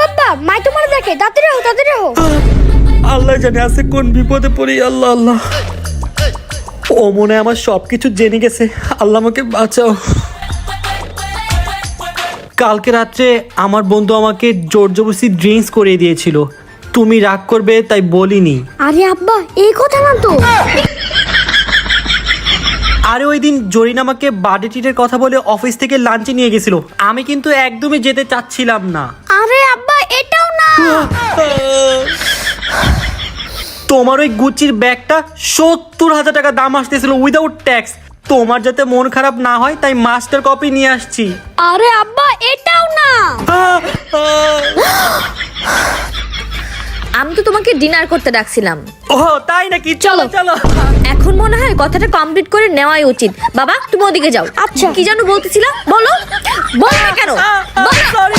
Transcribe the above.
আব্বা মাই তোমার দেখে, তাড়াতাড়ি হও তাড়াতাড়ি হও। আল্লাহ জানে আছে কোন বিপদে পড়ি। আল্লাহ আল্লাহ, ও মনে হয় আমার সবকিছু জেনে গেছে। আল্লাহ আমাকে বাঁচাও। কালকে রাত্রে আমার বন্ধু আমাকে জোর জবরদস্তি ড্রিঙ্কস করিয়ে দিয়েছিল। তুমি রাগ করবে তাই বলিনি। আরে আব্বা এই কথা না তো। আরে ওই দিন জরিনা আমাকে বার্থডে ট্রিটের কথা বলে অফিস থেকে লাঞ্চে নিয়ে গেছিল। আমি কিন্তু একদমই যেতে চাচ্ছিলাম না। আরে আব্বা এটাও না। তোমার ওই গুচির ব্যাগটা 70,000 টাকা দাম আসতেছিল উইদাউট ট্যাক্স। তোমার যাতে মন খারাপ না হয় তাই মাস্টার কপি নিয়ে আসছি। আরে আব্বা এটাও না। আমি তো তোমাকে ডিনার করতে ডাকছিলাম। ও তাই নাকি? চলো চলো। এখন মনে হয় কথাটা কমপ্লিট করে নেওয়াই উচিত। বাবা তুমি ওদিকে যাও। আচ্ছা। কি যেন বলতেছিলা? বলো, বলবে কেন? বলো। সরি।